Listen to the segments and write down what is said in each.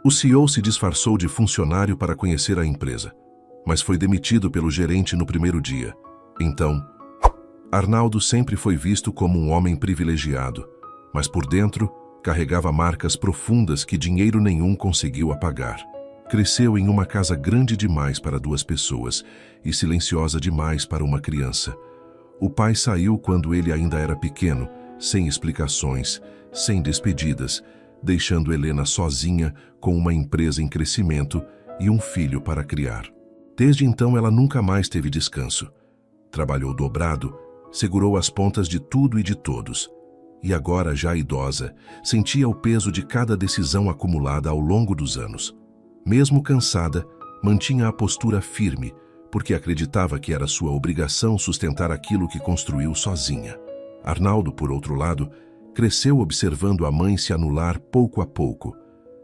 O CEO se disfarçou de funcionário para conhecer a empresa, mas foi demitido pelo gerente no primeiro dia. Então, Arnaldo sempre foi visto como um homem privilegiado, mas por dentro carregava marcas profundas que dinheiro nenhum conseguiu apagar. Cresceu em uma casa grande demais para duas pessoas e silenciosa demais para uma criança. O pai saiu quando ele ainda era pequeno, sem explicações, sem despedidas, deixando Helena sozinha com uma empresa em crescimento e um filho para criar. Desde então ela nunca mais teve descanso. Trabalhou dobrado, segurou as pontas de tudo e de todos. E agora, já idosa, sentia o peso de cada decisão acumulada ao longo dos anos. Mesmo cansada, mantinha a postura firme, porque acreditava que era sua obrigação sustentar aquilo que construiu sozinha. Arnaldo, por outro lado, cresceu observando a mãe se anular pouco a pouco.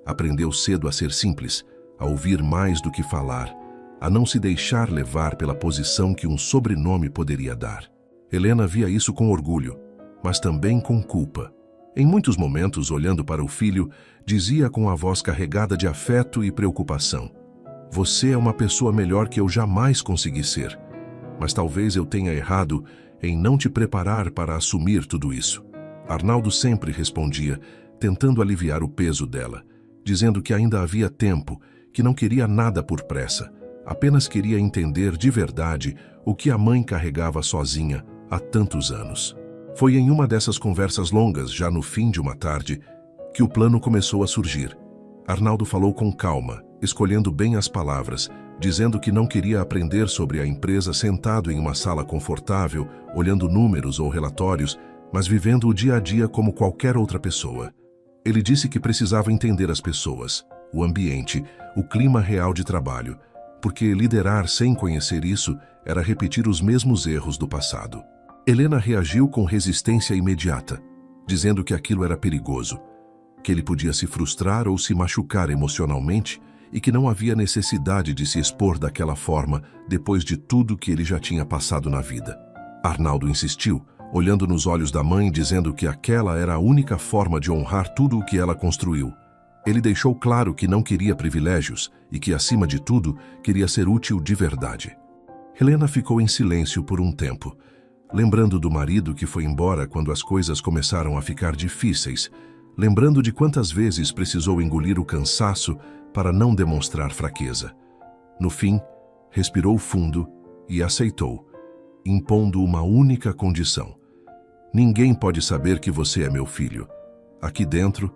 Aprendeu cedo a ser simples, a ouvir mais do que falar, a não se deixar levar pela posição que um sobrenome poderia dar. Helena via isso com orgulho, mas também com culpa. Em muitos momentos, olhando para o filho, dizia com a voz carregada de afeto e preocupação: "Você é uma pessoa melhor que eu jamais consegui ser, mas talvez eu tenha errado em não te preparar para assumir tudo isso." Arnaldo sempre respondia, tentando aliviar o peso dela, dizendo que ainda havia tempo, que não queria nada por pressa, apenas queria entender de verdade o que a mãe carregava sozinha há tantos anos. Foi em uma dessas conversas longas, já no fim de uma tarde, que o plano começou a surgir. Arnaldo falou com calma, escolhendo bem as palavras, dizendo que não queria aprender sobre a empresa sentado em uma sala confortável, olhando números ou relatórios, mas vivendo o dia a dia como qualquer outra pessoa. Ele disse que precisava entender as pessoas, o ambiente, o clima real de trabalho, porque liderar sem conhecer isso era repetir os mesmos erros do passado. Helena reagiu com resistência imediata, dizendo que aquilo era perigoso, que ele podia se frustrar ou se machucar emocionalmente e que não havia necessidade de se expor daquela forma depois de tudo que ele já tinha passado na vida. Arnaldo insistiu, olhando nos olhos da mãe, dizendo que aquela era a única forma de honrar tudo o que ela construiu. Ele deixou claro que não queria privilégios e que, acima de tudo, queria ser útil de verdade. Helena ficou em silêncio por um tempo, lembrando do marido que foi embora quando as coisas começaram a ficar difíceis, lembrando de quantas vezes precisou engolir o cansaço para não demonstrar fraqueza. No fim, respirou fundo e aceitou, impondo uma única condição: "Ninguém pode saber que você é meu filho. Aqui dentro,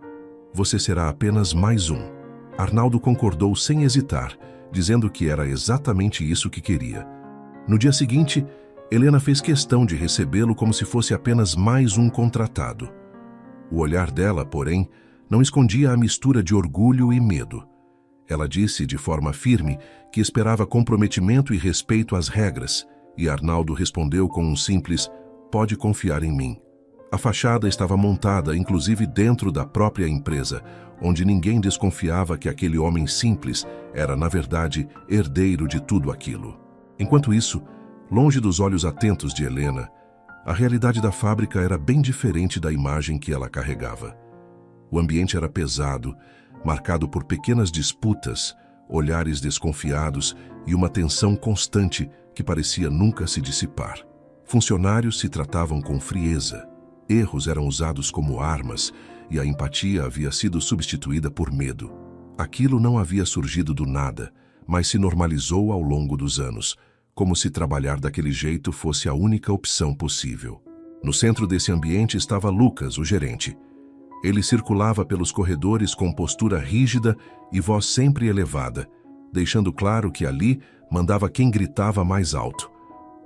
você será apenas mais um." Arnaldo concordou sem hesitar, dizendo que era exatamente isso que queria. No dia seguinte, Helena fez questão de recebê-lo como se fosse apenas mais um contratado. O olhar dela, porém, não escondia a mistura de orgulho e medo. Ela disse de forma firme que esperava comprometimento e respeito às regras, e Arnaldo respondeu com um simples "Pode confiar em mim." A fachada estava montada, inclusive dentro da própria empresa, onde ninguém desconfiava que aquele homem simples era, na verdade, herdeiro de tudo aquilo. Enquanto isso, longe dos olhos atentos de Helena, a realidade da fábrica era bem diferente da imagem que ela carregava. O ambiente era pesado, marcado por pequenas disputas, olhares desconfiados e uma tensão constante que parecia nunca se dissipar. Funcionários se tratavam com frieza, erros eram usados como armas e a empatia havia sido substituída por medo. Aquilo não havia surgido do nada, mas se normalizou ao longo dos anos, como se trabalhar daquele jeito fosse a única opção possível. No centro desse ambiente estava Lucas, o gerente. Ele circulava pelos corredores com postura rígida e voz sempre elevada, deixando claro que ali mandava quem gritava mais alto.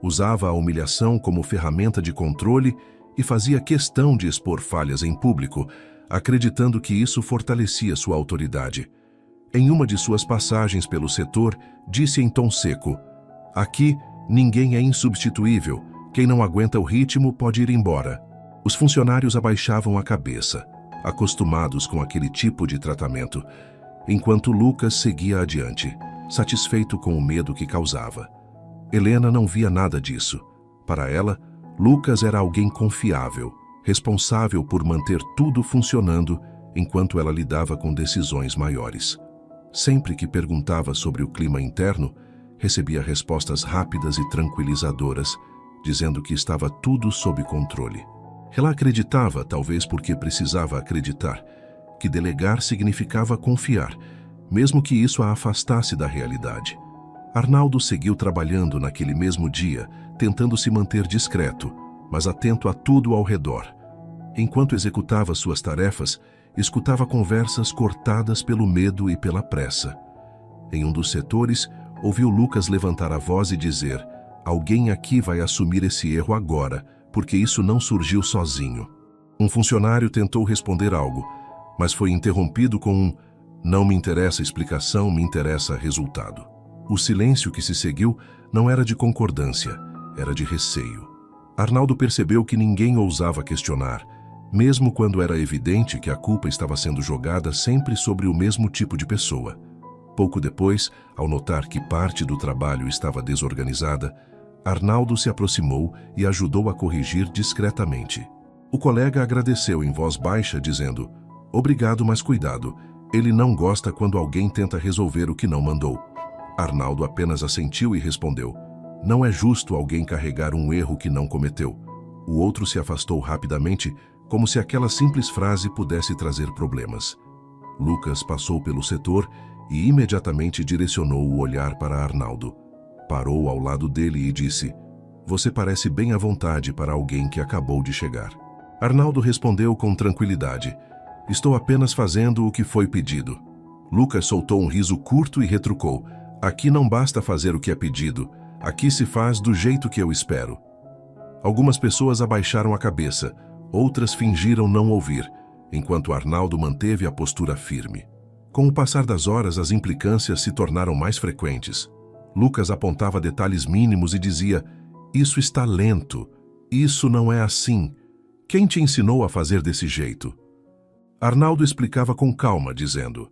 Usava a humilhação como ferramenta de controle e fazia questão de expor falhas em público, acreditando que isso fortalecia sua autoridade. Em uma de suas passagens pelo setor, disse em tom seco: "Aqui, ninguém é insubstituível. Quem não aguenta o ritmo pode ir embora." Os funcionários abaixavam a cabeça, acostumados com aquele tipo de tratamento, enquanto Lucas seguia adiante, satisfeito com o medo que causava. Helena não via nada disso. Para ela, Lucas era alguém confiável, responsável por manter tudo funcionando enquanto ela lidava com decisões maiores. Sempre que perguntava sobre o clima interno, recebia respostas rápidas e tranquilizadoras, dizendo que estava tudo sob controle. Ela acreditava, talvez porque precisava acreditar, que delegar significava confiar, mesmo que isso a afastasse da realidade. Arnaldo seguiu trabalhando naquele mesmo dia, tentando se manter discreto, mas atento a tudo ao redor. Enquanto executava suas tarefas, escutava conversas cortadas pelo medo e pela pressa. Em um dos setores, ouviu Lucas levantar a voz e dizer: "Alguém aqui vai assumir esse erro agora, porque isso não surgiu sozinho." Um funcionário tentou responder algo, mas foi interrompido com um: "Não me interessa explicação, me interessa resultado." O silêncio que se seguiu não era de concordância, era de receio. Arnaldo percebeu que ninguém ousava questionar, mesmo quando era evidente que a culpa estava sendo jogada sempre sobre o mesmo tipo de pessoa. Pouco depois, ao notar que parte do trabalho estava desorganizada, Arnaldo se aproximou e ajudou a corrigir discretamente. O colega agradeceu em voz baixa, dizendo: "Obrigado, mas cuidado. Ele não gosta quando alguém tenta resolver o que não mandou." Arnaldo apenas assentiu e respondeu: "Não é justo alguém carregar um erro que não cometeu." O outro se afastou rapidamente, como se aquela simples frase pudesse trazer problemas. Lucas passou pelo setor e imediatamente direcionou o olhar para Arnaldo. Parou ao lado dele e disse: "Você parece bem à vontade para alguém que acabou de chegar." Arnaldo respondeu com tranquilidade: "Estou apenas fazendo o que foi pedido." Lucas soltou um riso curto e retrucou: "Aqui não basta fazer o que é pedido, aqui se faz do jeito que eu espero." Algumas pessoas abaixaram a cabeça, outras fingiram não ouvir, enquanto Arnaldo manteve a postura firme. Com o passar das horas, as implicâncias se tornaram mais frequentes. Lucas apontava detalhes mínimos e dizia: "Isso está lento, isso não é assim. Quem te ensinou a fazer desse jeito?" Arnaldo explicava com calma, dizendo: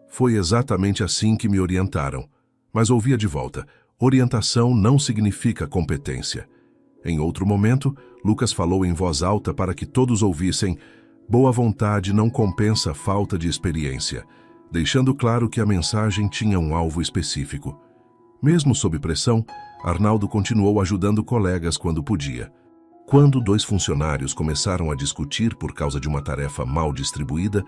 "Foi exatamente assim que me orientaram." Mas ouvia de volta: "Orientação não significa competência." Em outro momento, Lucas falou em voz alta para que todos ouvissem: "Boa vontade não compensa falta de experiência", deixando claro que a mensagem tinha um alvo específico. Mesmo sob pressão, Arnaldo continuou ajudando colegas quando podia. Quando 2 funcionários começaram a discutir por causa de uma tarefa mal distribuída,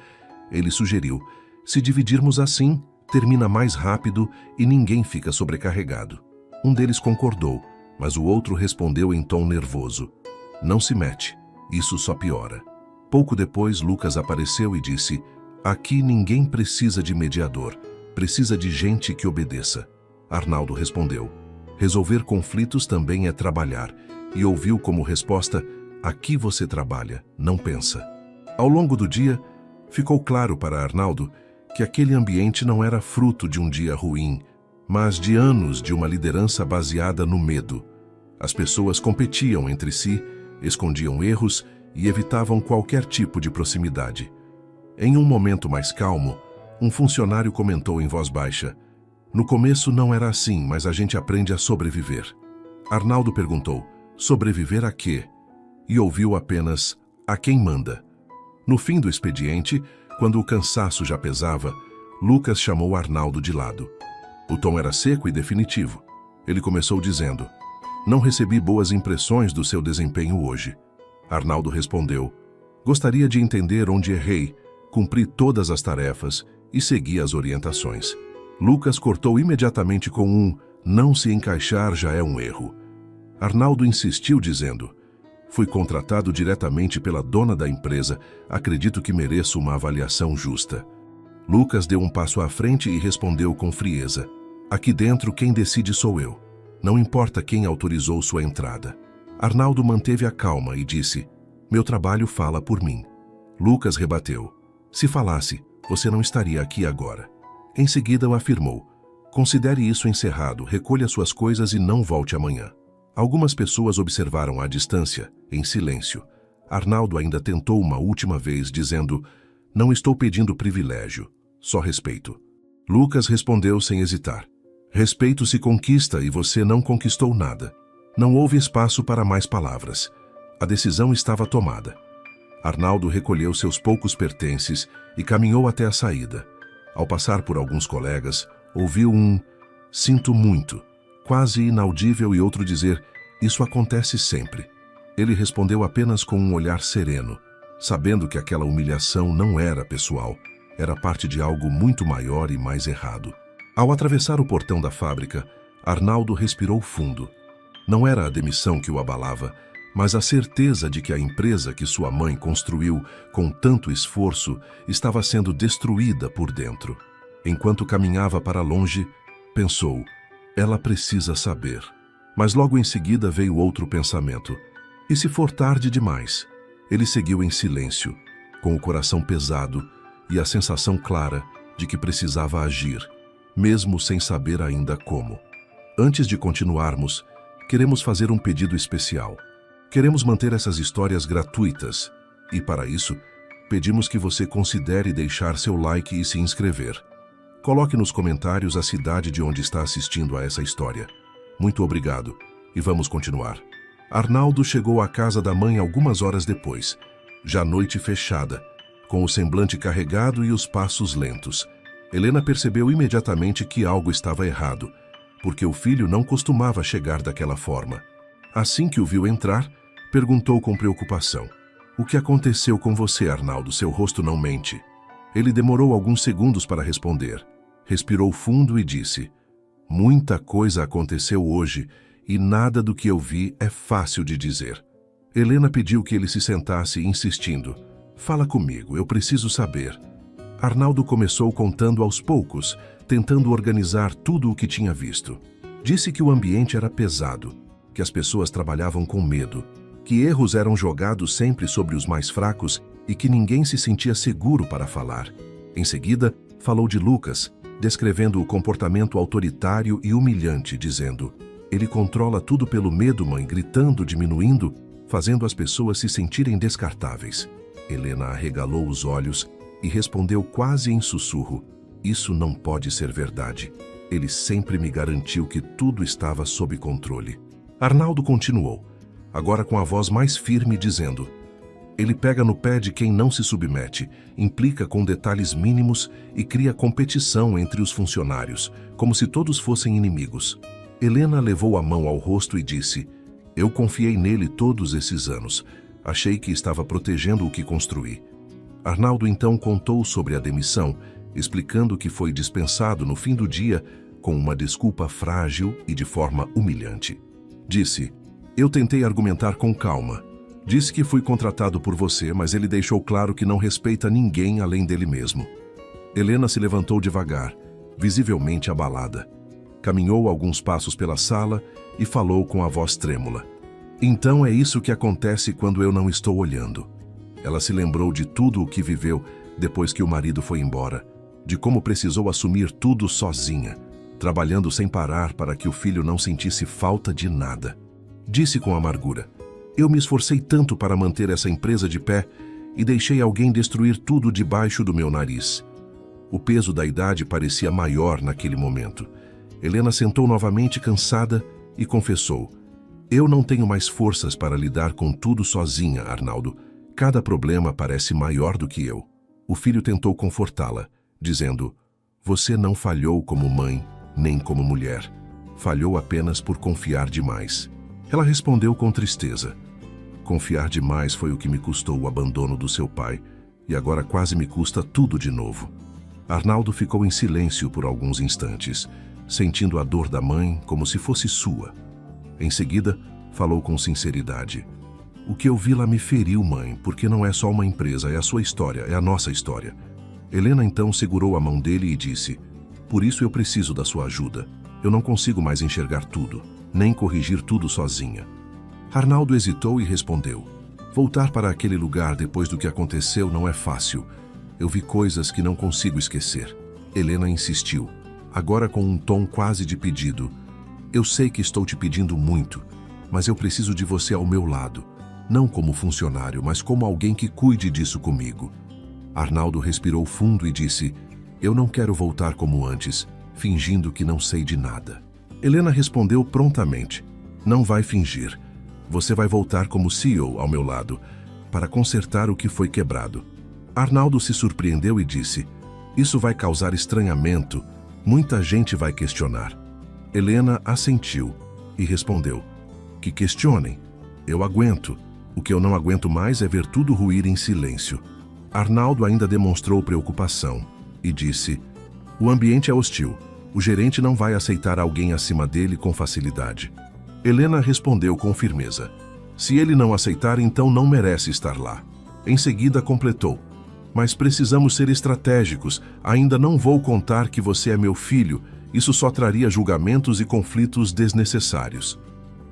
ele sugeriu: "Se dividirmos assim, termina mais rápido e ninguém fica sobrecarregado." Um deles concordou, mas o outro respondeu em tom nervoso: "Não se mete, isso só piora." Pouco depois, Lucas apareceu e disse: "Aqui ninguém precisa de mediador, precisa de gente que obedeça." Arnaldo respondeu: "Resolver conflitos também é trabalhar," e ouviu como resposta: "Aqui você trabalha, não pensa." Ao longo do dia, ficou claro para Arnaldo que aquele ambiente não era fruto de um dia ruim, mas de anos de uma liderança baseada no medo. As pessoas competiam entre si, escondiam erros e evitavam qualquer tipo de proximidade. Em um momento mais calmo, um funcionário comentou em voz baixa: "No começo não era assim, mas a gente aprende a sobreviver." Arnaldo perguntou: "Sobreviver a quê?" E ouviu apenas: "A quem manda." No fim do expediente, quando o cansaço já pesava, Lucas chamou Arnaldo de lado. O tom era seco e definitivo. Ele começou dizendo: "Não recebi boas impressões do seu desempenho hoje." Arnaldo respondeu: "Gostaria de entender onde errei, cumpri todas as tarefas e segui as orientações." Lucas cortou imediatamente com um: "Não se encaixar já é um erro." Arnaldo insistiu dizendo: "Fui contratado diretamente pela dona da empresa, acredito que mereço uma avaliação justa." Lucas deu um passo à frente e respondeu com frieza: "Aqui dentro quem decide sou eu. Não importa quem autorizou sua entrada." Arnaldo manteve a calma e disse: "Meu trabalho fala por mim." Lucas rebateu: "Se falasse, você não estaria aqui agora." Em seguida afirmou: "Considere isso encerrado, recolha suas coisas e não volte amanhã." Algumas pessoas observaram à distância, em silêncio. Arnaldo ainda tentou uma última vez, dizendo: "Não estou pedindo privilégio, só respeito." Lucas respondeu sem hesitar: "Respeito se conquista e você não conquistou nada." Não houve espaço para mais palavras. A decisão estava tomada. Arnaldo recolheu seus poucos pertences e caminhou até a saída. Ao passar por alguns colegas, ouviu um "sinto muito", quase inaudível, e outro dizer "isso acontece sempre". Ele respondeu apenas com um olhar sereno, sabendo que aquela humilhação não era pessoal, era parte de algo muito maior e mais errado. Ao atravessar o portão da fábrica, Arnaldo respirou fundo. Não era a demissão que o abalava, mas a certeza de que a empresa que sua mãe construiu com tanto esforço estava sendo destruída por dentro. Enquanto caminhava para longe, pensou, ela precisa saber. Mas logo em seguida veio outro pensamento. E se for tarde demais? Ele seguiu em silêncio, com o coração pesado e a sensação clara de que precisava agir, mesmo sem saber ainda como. Antes de continuarmos, queremos fazer um pedido especial. Queremos manter essas histórias gratuitas e, para isso, pedimos que você considere deixar seu like e se inscrever. Coloque nos comentários a cidade de onde está assistindo a essa história. Muito obrigado e vamos continuar. Arnaldo chegou à casa da mãe algumas horas depois, já noite fechada, com o semblante carregado e os passos lentos. Helena percebeu imediatamente que algo estava errado, porque o filho não costumava chegar daquela forma. Assim que o viu entrar, perguntou com preocupação. O que aconteceu com você, Arnaldo? Seu rosto não mente. Ele demorou alguns segundos para responder. Respirou fundo e disse, muita coisa aconteceu hoje e nada do que eu vi é fácil de dizer. Helena pediu que ele se sentasse, insistindo. Fala comigo, eu preciso saber. Arnaldo começou contando aos poucos, tentando organizar tudo o que tinha visto. Disse que o ambiente era pesado, que as pessoas trabalhavam com medo, que erros eram jogados sempre sobre os mais fracos e que ninguém se sentia seguro para falar. Em seguida, falou de Lucas, descrevendo o comportamento autoritário e humilhante, dizendo, ele controla tudo pelo medo, mãe, gritando, diminuindo, fazendo as pessoas se sentirem descartáveis. Helena arregalou os olhos e respondeu quase em sussurro, isso não pode ser verdade. Ele sempre me garantiu que tudo estava sob controle. Arnaldo continuou, agora com a voz mais firme, dizendo, ele pega no pé de quem não se submete, implica com detalhes mínimos e cria competição entre os funcionários, como se todos fossem inimigos. Helena levou a mão ao rosto e disse, eu confiei nele todos esses anos. Achei que estava protegendo o que construí. Arnaldo então contou sobre a demissão, explicando que foi dispensado no fim do dia com uma desculpa frágil e de forma humilhante. Disse, eu tentei argumentar com calma. Disse que fui contratado por você, mas ele deixou claro que não respeita ninguém além dele mesmo. Helena se levantou devagar, visivelmente abalada. Caminhou alguns passos pela sala e falou com a voz trêmula. Então é isso que acontece quando eu não estou olhando. Ela se lembrou de tudo o que viveu depois que o marido foi embora, de como precisou assumir tudo sozinha, trabalhando sem parar para que o filho não sentisse falta de nada. Disse com amargura, eu me esforcei tanto para manter essa empresa de pé e deixei alguém destruir tudo debaixo do meu nariz. O peso da idade parecia maior naquele momento. Helena sentou novamente cansada e confessou, eu não tenho mais forças para lidar com tudo sozinha, Arnaldo. Cada problema parece maior do que eu. O filho tentou confortá-la, dizendo, você não falhou como mãe, nem como mulher. Falhou apenas por confiar demais. Ela respondeu com tristeza. Confiar demais foi o que me custou o abandono do seu pai, e agora quase me custa tudo de novo. Arnaldo ficou em silêncio por alguns instantes, sentindo a dor da mãe como se fosse sua. Em seguida, falou com sinceridade. O que eu vi lá me feriu, mãe, porque não é só uma empresa, é a sua história, é a nossa história. Helena então segurou a mão dele e disse, por isso eu preciso da sua ajuda. Eu não consigo mais enxergar tudo, nem corrigir tudo sozinha. Arnaldo hesitou e respondeu, voltar para aquele lugar depois do que aconteceu não é fácil. Eu vi coisas que não consigo esquecer. Helena insistiu, agora com um tom quase de pedido. Eu sei que estou te pedindo muito, mas eu preciso de você ao meu lado. Não como funcionário, mas como alguém que cuide disso comigo. Arnaldo respirou fundo e disse, eu não quero voltar como antes, fingindo que não sei de nada. Helena respondeu prontamente, não vai fingir. Você vai voltar como CEO ao meu lado, para consertar o que foi quebrado. Arnaldo se surpreendeu e disse: "Isso vai causar estranhamento. Muita gente vai questionar." Helena assentiu e respondeu: "Que questionem. Eu aguento. O que eu não aguento mais é ver tudo ruir em silêncio." Arnaldo ainda demonstrou preocupação e disse: "O ambiente é hostil. O gerente não vai aceitar alguém acima dele com facilidade." Helena respondeu com firmeza: "Se ele não aceitar, então não merece estar lá." Em seguida completou: "Mas precisamos ser estratégicos. Ainda não vou contar que você é meu filho. Isso só traria julgamentos e conflitos desnecessários."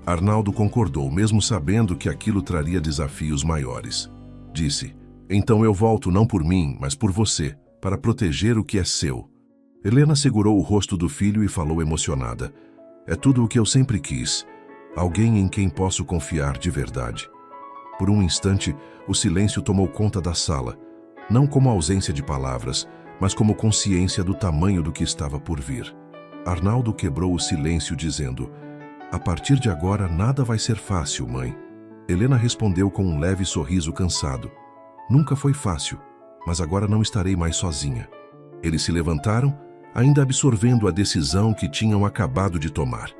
Arnaldo concordou, mesmo sabendo que aquilo traria desafios maiores. Disse: "Então eu volto não por mim, mas por você, para proteger o que é seu." Helena segurou o rosto do filho e falou emocionada: "É tudo o que eu sempre quis. Alguém em quem posso confiar de verdade." Por um instante, o silêncio tomou conta da sala, não como ausência de palavras, mas como consciência do tamanho do que estava por vir. Arnaldo quebrou o silêncio dizendo: "A partir de agora, nada vai ser fácil, mãe." Helena respondeu com um leve sorriso cansado: "Nunca foi fácil, mas agora não estarei mais sozinha." Eles se levantaram, ainda absorvendo a decisão que tinham acabado de tomar.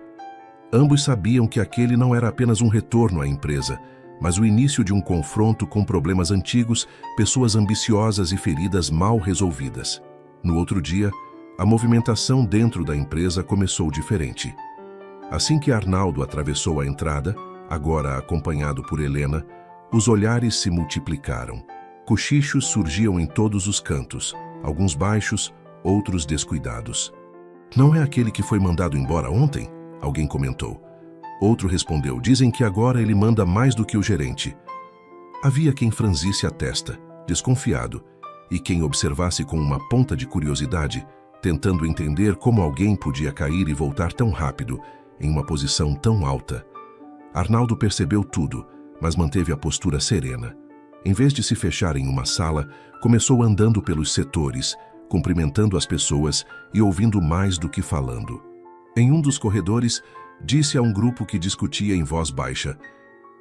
Ambos sabiam que aquele não era apenas um retorno à empresa, mas o início de um confronto com problemas antigos, pessoas ambiciosas e feridas mal resolvidas. No outro dia, a movimentação dentro da empresa começou diferente. Assim que Arnaldo atravessou a entrada, agora acompanhado por Helena, os olhares se multiplicaram. Cochichos surgiam em todos os cantos, alguns baixos, outros descuidados. "Não é aquele que foi mandado embora ontem?" alguém comentou. Outro respondeu: "Dizem que agora ele manda mais do que o gerente." Havia quem franzisse a testa, desconfiado, e quem observasse com uma ponta de curiosidade, tentando entender como alguém podia cair e voltar tão rápido, em uma posição tão alta. Arnaldo percebeu tudo, mas manteve a postura serena. Em vez de se fechar em uma sala, começou andando pelos setores, cumprimentando as pessoas e ouvindo mais do que falando. Em um dos corredores, disse a um grupo que discutia em voz baixa: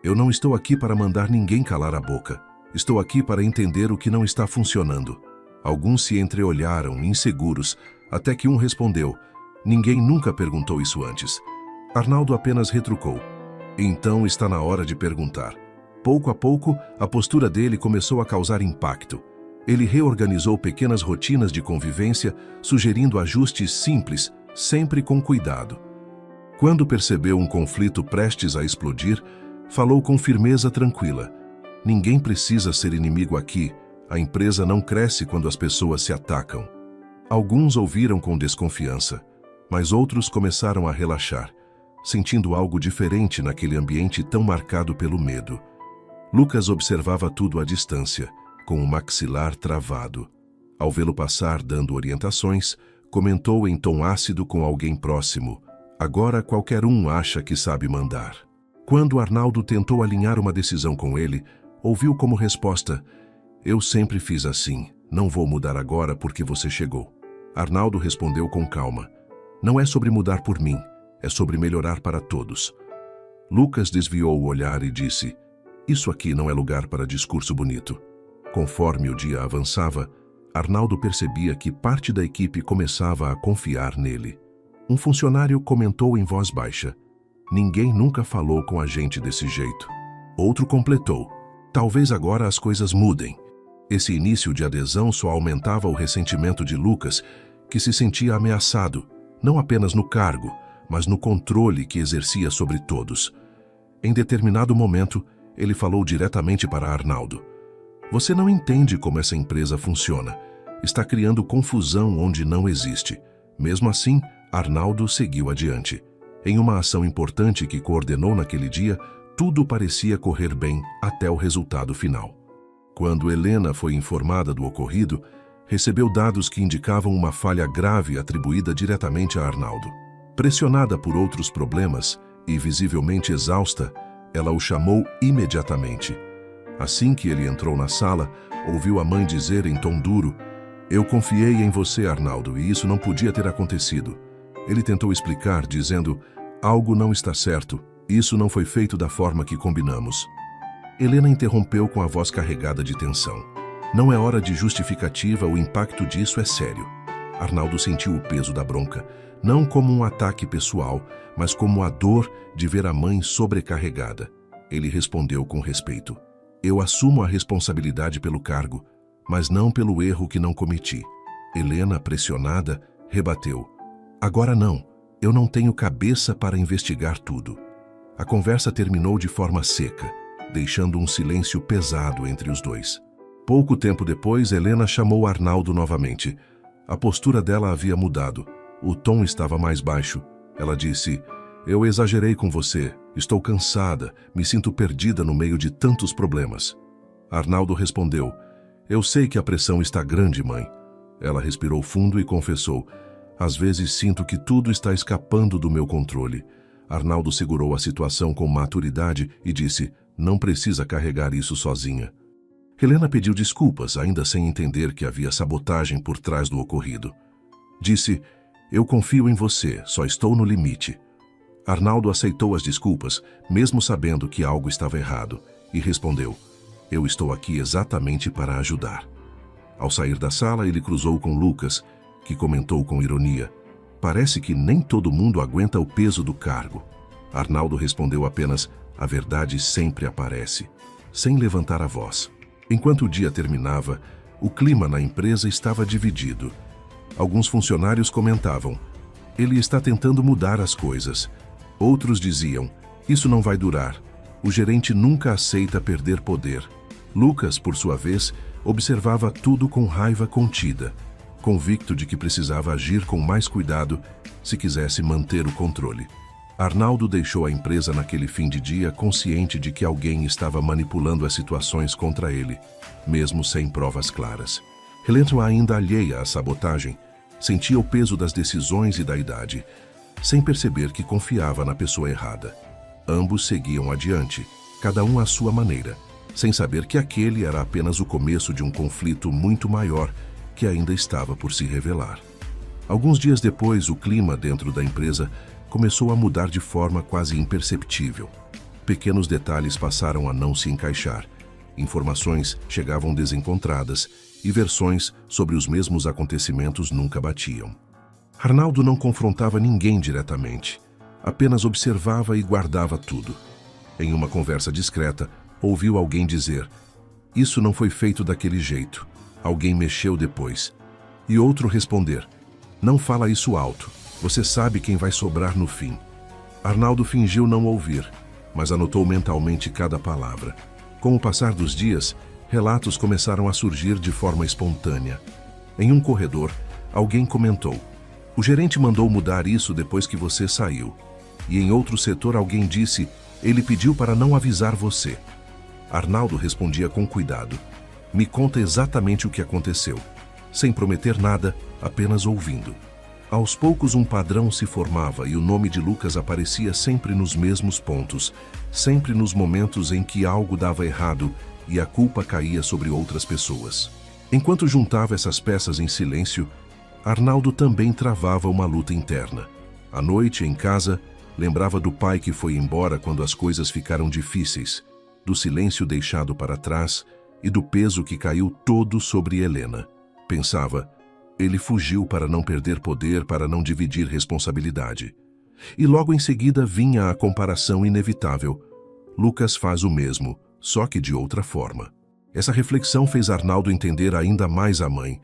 "Eu não estou aqui para mandar ninguém calar a boca. Estou aqui para entender o que não está funcionando." Alguns se entreolharam, inseguros, até que um respondeu: "Ninguém nunca perguntou isso antes." Arnaldo apenas retrucou: "Então está na hora de perguntar." Pouco a pouco, a postura dele começou a causar impacto. Ele reorganizou pequenas rotinas de convivência, sugerindo ajustes simples, sempre com cuidado. Quando percebeu um conflito prestes a explodir, falou com firmeza tranquila: "Ninguém precisa ser inimigo aqui. A empresa não cresce quando as pessoas se atacam." Alguns ouviram com desconfiança, mas outros começaram a relaxar, sentindo algo diferente naquele ambiente tão marcado pelo medo. Lucas observava tudo à distância, com o maxilar travado. Ao vê-lo passar dando orientações, comentou em tom ácido com alguém próximo: "Agora qualquer um acha que sabe mandar." Quando Arnaldo tentou alinhar uma decisão com ele, ouviu como resposta: "Eu sempre fiz assim, não vou mudar agora porque você chegou." Arnaldo respondeu com calma: "Não é sobre mudar por mim, é sobre melhorar para todos." Lucas desviou o olhar e disse: "Isso aqui não é lugar para discurso bonito." Conforme o dia avançava, Arnaldo percebia que parte da equipe começava a confiar nele. Um funcionário comentou em voz baixa: "Ninguém nunca falou com a gente desse jeito." Outro completou: "Talvez agora as coisas mudem." Esse início de adesão só aumentava o ressentimento de Lucas, que se sentia ameaçado, não apenas no cargo, mas no controle que exercia sobre todos. Em determinado momento, ele falou diretamente para Arnaldo: "Você não entende como essa empresa funciona. Está criando confusão onde não existe." Mesmo assim, Arnaldo seguiu adiante. Em uma ação importante que coordenou naquele dia, tudo parecia correr bem até o resultado final. Quando Helena foi informada do ocorrido, recebeu dados que indicavam uma falha grave atribuída diretamente a Arnaldo. Pressionada por outros problemas e visivelmente exausta, ela o chamou imediatamente. Assim que ele entrou na sala, ouviu a mãe dizer em tom duro: "Eu confiei em você, Arnaldo, e isso não podia ter acontecido." Ele tentou explicar, dizendo: "Algo não está certo. Isso não foi feito da forma que combinamos." Helena interrompeu com a voz carregada de tensão: Não é hora de justificativa, o impacto disso é sério. Arnaldo sentiu o peso da bronca, não como um ataque pessoal, mas como a dor de ver a mãe sobrecarregada. Ele respondeu com respeito: eu assumo a responsabilidade pelo cargo, mas não pelo erro que não cometi. Helena, pressionada, rebateu: agora não, eu não tenho cabeça para investigar tudo. A conversa terminou de forma seca, deixando um silêncio pesado entre os dois. Pouco tempo depois, Helena chamou Arnaldo novamente. A postura dela havia mudado. O tom estava mais baixo. Ela disse: eu exagerei com você, estou cansada, me sinto perdida no meio de tantos problemas. Arnaldo respondeu: eu sei que a pressão está grande, mãe. Ela respirou fundo e confessou: às vezes sinto que tudo está escapando do meu controle. Arnaldo segurou a situação com maturidade e disse: não precisa carregar isso sozinha. Helena pediu desculpas, ainda sem entender que havia sabotagem por trás do ocorrido. Disse: eu confio em você, só estou no limite. Arnaldo aceitou as desculpas, mesmo sabendo que algo estava errado, e respondeu: eu estou aqui exatamente para ajudar. Ao sair da sala, ele cruzou com Lucas, que comentou com ironia: parece que nem todo mundo aguenta o peso do cargo. Arnaldo respondeu apenas: a verdade sempre aparece, sem levantar a voz. Enquanto o dia terminava, o clima na empresa estava dividido. Alguns funcionários comentavam: ele está tentando mudar as coisas. Outros diziam: isso não vai durar. O gerente nunca aceita perder poder. Lucas, por sua vez, observava tudo com raiva contida, convicto de que precisava agir com mais cuidado se quisesse manter o controle. Arnaldo deixou a empresa naquele fim de dia consciente de que alguém estava manipulando as situações contra ele, mesmo sem provas claras. Helena, ainda alheia à sabotagem, sentia o peso das decisões e da idade, sem perceber que confiava na pessoa errada. Ambos seguiam adiante, cada um à sua maneira, sem saber que aquele era apenas o começo de um conflito muito maior que ainda estava por se revelar. Alguns dias depois, o clima dentro da empresa começou a mudar de forma quase imperceptível. Pequenos detalhes passaram a não se encaixar. Informações chegavam desencontradas e versões sobre os mesmos acontecimentos nunca batiam. Arnaldo não confrontava ninguém diretamente, apenas observava e guardava tudo. Em uma conversa discreta, ouviu alguém dizer: isso não foi feito daquele jeito, alguém mexeu depois. E outro responder: não fala isso alto, você sabe quem vai sobrar no fim. Arnaldo fingiu não ouvir, mas anotou mentalmente cada palavra. Com o passar dos dias, relatos começaram a surgir de forma espontânea. Em um corredor, alguém comentou: o gerente mandou mudar isso depois que você saiu. E em outro setor, alguém disse: ele pediu para não avisar você. Arnaldo respondia com cuidado: me conta exatamente o que aconteceu, sem prometer nada, apenas ouvindo. Aos poucos, um padrão se formava e o nome de Lucas aparecia sempre nos mesmos pontos, sempre nos momentos em que algo dava errado e a culpa caía sobre outras pessoas. Enquanto juntava essas peças em silêncio, Arnaldo também travava uma luta interna. À noite, em casa, lembrava do pai que foi embora quando as coisas ficaram difíceis, do silêncio deixado para trás e do peso que caiu todo sobre Helena. Pensava: ele fugiu para não perder poder, para não dividir responsabilidade. E logo em seguida vinha a comparação inevitável: Lucas faz o mesmo, só que de outra forma. Essa reflexão fez Arnaldo entender ainda mais a mãe,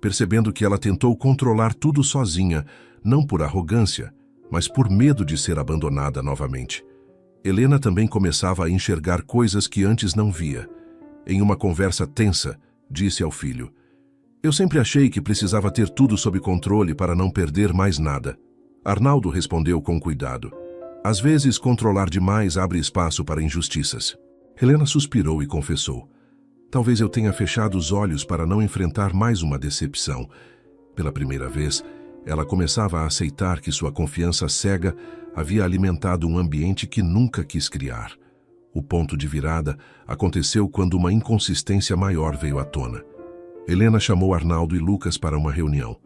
percebendo que ela tentou controlar tudo sozinha, não por arrogância, mas por medo de ser abandonada novamente. Helena também começava a enxergar coisas que antes não via. Em uma conversa tensa, disse ao filho: eu sempre achei que precisava ter tudo sob controle para não perder mais nada. Arnaldo respondeu com cuidado: às vezes, controlar demais abre espaço para injustiças. Helena suspirou e confessou: talvez eu tenha fechado os olhos para não enfrentar mais uma decepção. Pela primeira vez, ela começava a aceitar que sua confiança cega havia alimentado um ambiente que nunca quis criar. O ponto de virada aconteceu quando uma inconsistência maior veio à tona. Helena chamou Arnaldo e Lucas para uma reunião.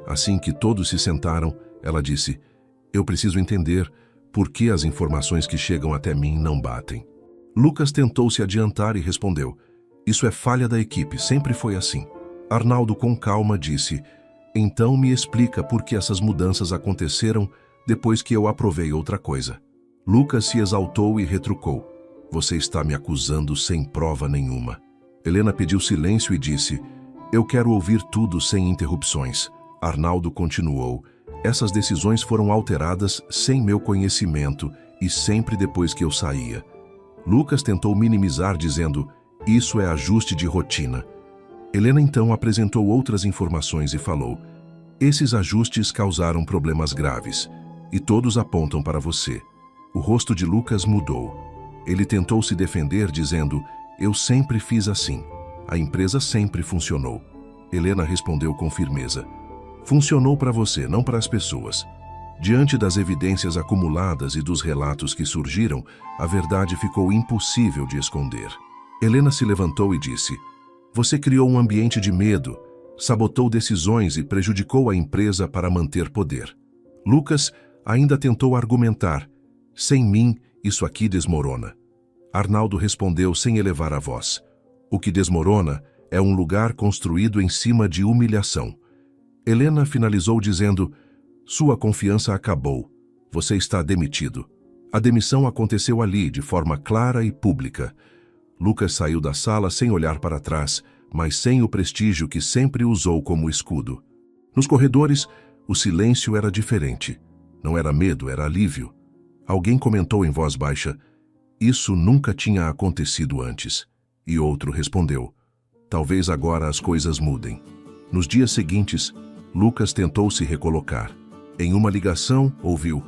Assim que todos se sentaram, ela disse: eu preciso entender por que as informações que chegam até mim não batem. Lucas tentou se adiantar e respondeu: Isso é falha da equipe, sempre foi assim. Arnaldo, com calma, disse: então me explica por que essas mudanças aconteceram depois que eu aprovei outra coisa. Lucas se exaltou e retrucou: você está me acusando sem prova nenhuma. Helena pediu silêncio e disse: eu quero ouvir tudo sem interrupções. Arnaldo continuou: essas decisões foram alteradas sem meu conhecimento e sempre depois que eu saía. Lucas tentou minimizar, dizendo: isso é ajuste de rotina. Helena então apresentou outras informações e falou: esses ajustes causaram problemas graves, e todos apontam para você. O rosto de Lucas mudou. Ele tentou se defender, dizendo: eu sempre fiz assim. A empresa sempre funcionou. Helena respondeu com firmeza: funcionou para você, não para as pessoas. Diante das evidências acumuladas e dos relatos que surgiram, a verdade ficou impossível de esconder. Helena se levantou e disse: você criou um ambiente de medo, sabotou decisões e prejudicou a empresa para manter poder. Lucas ainda tentou argumentar: sem mim, isso aqui desmorona. Arnaldo respondeu sem elevar a voz: o que desmorona é um lugar construído em cima de humilhação. Helena finalizou dizendo: sua confiança acabou. Você está demitido. A demissão aconteceu ali, de forma clara e pública. Lucas saiu da sala sem olhar para trás, mas sem o prestígio que sempre usou como escudo. Nos corredores, o silêncio era diferente. Não era medo, era alívio. Alguém comentou em voz baixa: isso nunca tinha acontecido antes. E outro respondeu: talvez agora as coisas mudem. Nos dias seguintes, Lucas tentou se recolocar. Em uma ligação, ouviu: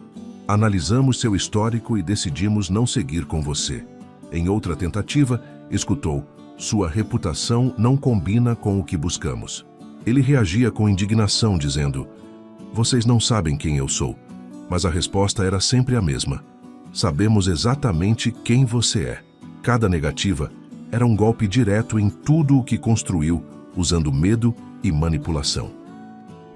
analisamos seu histórico e decidimos não seguir com você. Em outra tentativa, escutou: sua reputação não combina com o que buscamos. Ele reagia com indignação, dizendo: vocês não sabem quem eu sou. Mas a resposta era sempre a mesma: sabemos exatamente quem você é. Cada negativa era um golpe direto em tudo o que construiu, usando medo e manipulação.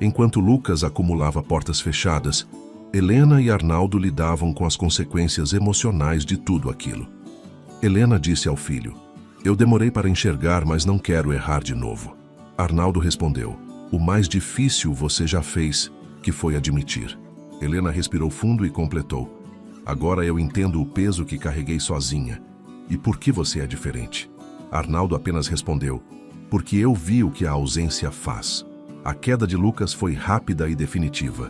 Enquanto Lucas acumulava portas fechadas, Helena e Arnaldo lidavam com as consequências emocionais de tudo aquilo. Helena disse ao filho: eu demorei para enxergar, mas não quero errar de novo. Arnaldo respondeu: o mais difícil você já fez, que foi admitir. Helena respirou fundo e completou: agora eu entendo o peso que carreguei sozinha. E por que você é diferente? Arnaldo apenas respondeu: porque eu vi o que a ausência faz. A queda de Lucas foi rápida e definitiva.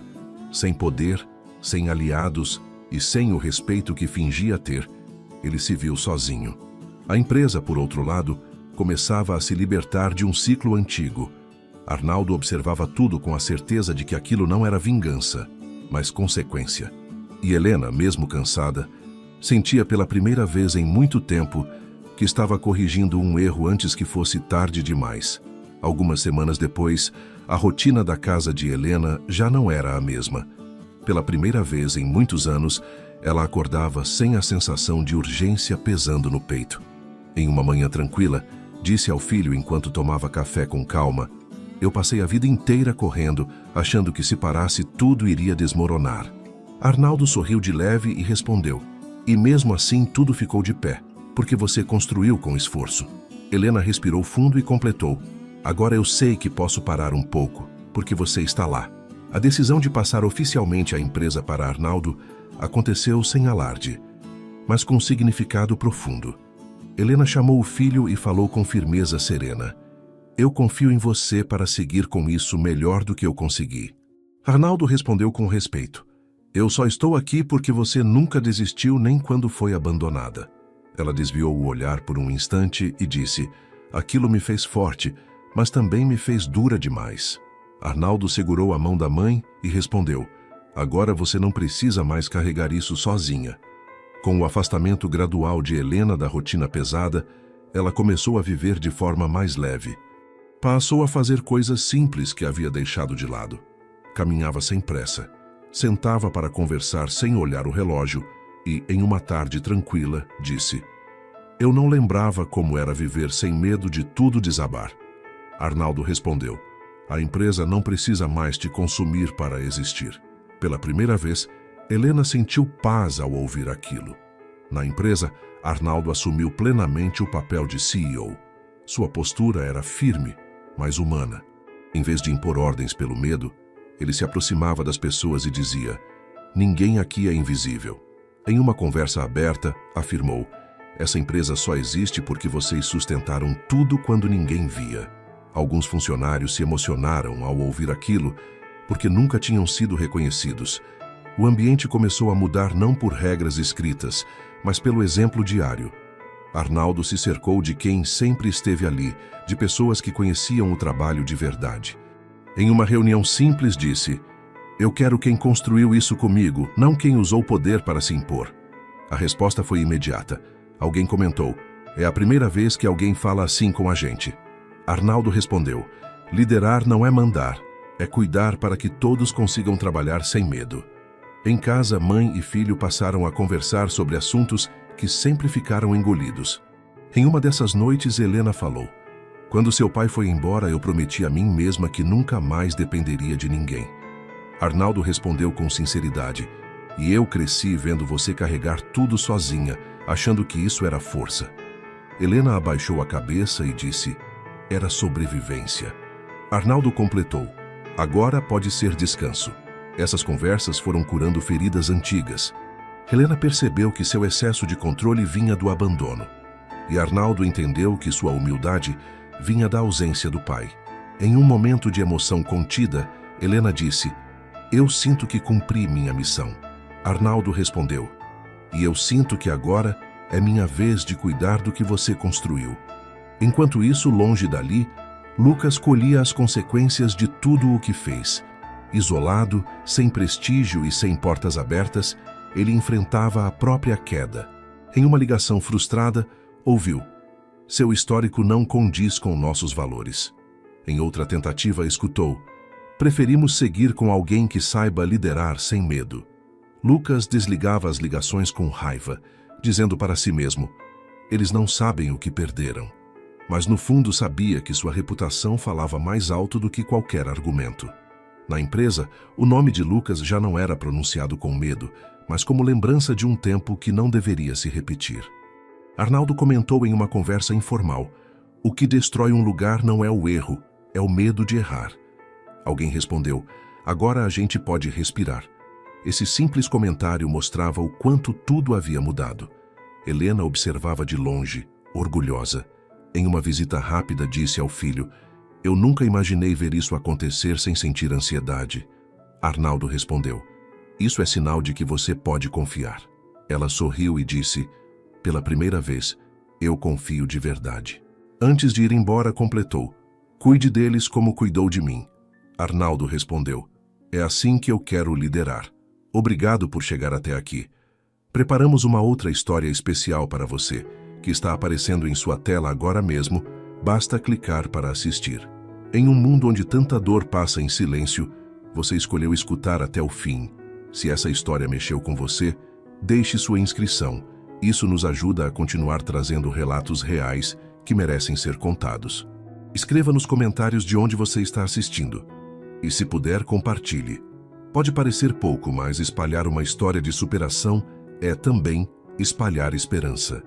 Sem poder, sem aliados e sem o respeito que fingia ter, ele se viu sozinho. A empresa, por outro lado, começava a se libertar de um ciclo antigo. Arnaldo observava tudo com a certeza de que aquilo não era vingança, mas consequência. E Helena, mesmo cansada, sentia pela primeira vez em muito tempo que estava corrigindo um erro antes que fosse tarde demais. Algumas semanas depois, a rotina da casa de Helena já não era a mesma. Pela primeira vez em muitos anos, ela acordava sem a sensação de urgência pesando no peito. Em uma manhã tranquila, disse ao filho enquanto tomava café com calma: eu passei a vida inteira correndo, achando que se parasse tudo iria desmoronar. Arnaldo sorriu de leve e respondeu: e mesmo assim tudo ficou de pé, porque você construiu com esforço. Helena respirou fundo e completou: agora eu sei que posso parar um pouco, porque você está lá. A decisão de passar oficialmente a empresa para Arnaldo aconteceu sem alarde, mas com significado profundo. Helena chamou o filho e falou com firmeza serena: eu confio em você para seguir com isso melhor do que eu consegui. Arnaldo respondeu com respeito: eu só estou aqui porque você nunca desistiu nem quando foi abandonada. Ela desviou o olhar por um instante e disse: aquilo me fez forte, mas também me fez dura demais. Arnaldo segurou a mão da mãe e respondeu: agora você não precisa mais carregar isso sozinha. Com o afastamento gradual de Helena da rotina pesada, ela começou a viver de forma mais leve. Passou a fazer coisas simples que havia deixado de lado. Caminhava sem pressa, sentava para conversar sem olhar o relógio e, em uma tarde tranquila, disse: eu não lembrava como era viver sem medo de tudo desabar. Arnaldo respondeu: a empresa não precisa mais te consumir para existir. Pela primeira vez, Helena sentiu paz ao ouvir aquilo. Na empresa, Arnaldo assumiu plenamente o papel de CEO. Sua postura era firme, mas humana. Em vez de impor ordens pelo medo, ele se aproximava das pessoas e dizia: "Ninguém aqui é invisível." Em uma conversa aberta, afirmou: "Essa empresa só existe porque vocês sustentaram tudo quando ninguém via." Alguns funcionários se emocionaram ao ouvir aquilo, porque nunca tinham sido reconhecidos. O ambiente começou a mudar não por regras escritas, mas pelo exemplo diário. Arnaldo se cercou de quem sempre esteve ali, de pessoas que conheciam o trabalho de verdade. Em uma reunião simples, disse: "Eu quero quem construiu isso comigo, não quem usou poder para se impor." A resposta foi imediata. Alguém comentou: "É a primeira vez que alguém fala assim com a gente." Arnaldo respondeu: "Liderar não é mandar, é cuidar para que todos consigam trabalhar sem medo." Em casa, mãe e filho passaram a conversar sobre assuntos que sempre ficaram engolidos. Em uma dessas noites, Helena falou: "Quando seu pai foi embora, eu prometi a mim mesma que nunca mais dependeria de ninguém." Arnaldo respondeu com sinceridade: "E eu cresci vendo você carregar tudo sozinha, achando que isso era força." Helena abaixou a cabeça e disse: "Era sobrevivência." Arnaldo completou: "Agora pode ser descanso." Essas conversas foram curando feridas antigas. Helena percebeu que seu excesso de controle vinha do abandono. E Arnaldo entendeu que sua humildade vinha da ausência do pai. Em um momento de emoção contida, Helena disse: "Eu sinto que cumpri minha missão." Arnaldo respondeu: "E eu sinto que agora é minha vez de cuidar do que você construiu." Enquanto isso, longe dali, Lucas colhia as consequências de tudo o que fez. Isolado, sem prestígio e sem portas abertas, ele enfrentava a própria queda. Em uma ligação frustrada, ouviu: "Seu histórico não condiz com nossos valores." Em outra tentativa, escutou: "Preferimos seguir com alguém que saiba liderar sem medo." Lucas desligava as ligações com raiva, dizendo para si mesmo: "Eles não sabem o que perderam." Mas no fundo sabia que sua reputação falava mais alto do que qualquer argumento. Na empresa, o nome de Lucas já não era pronunciado com medo, mas como lembrança de um tempo que não deveria se repetir. Arnaldo comentou em uma conversa informal: "O que destrói um lugar não é o erro, é o medo de errar." Alguém respondeu: "Agora a gente pode respirar." Esse simples comentário mostrava o quanto tudo havia mudado. Helena observava de longe, orgulhosa. Em uma visita rápida, disse ao filho: "Eu nunca imaginei ver isso acontecer sem sentir ansiedade." Arnaldo respondeu: "Isso é sinal de que você pode confiar." Ela sorriu e disse: "Pela primeira vez, eu confio de verdade." Antes de ir embora, completou: "Cuide deles como cuidou de mim." Arnaldo respondeu: "É assim que eu quero liderar. Obrigado por chegar até aqui. Preparamos uma outra história especial para você, que está aparecendo em sua tela agora mesmo. Basta clicar para assistir." Em um mundo onde tanta dor passa em silêncio, você escolheu escutar até o fim. Se essa história mexeu com você, deixe sua inscrição. Isso nos ajuda a continuar trazendo relatos reais que merecem ser contados. Escreva nos comentários de onde você está assistindo. E se puder, compartilhe. Pode parecer pouco, mas espalhar uma história de superação é também espalhar esperança.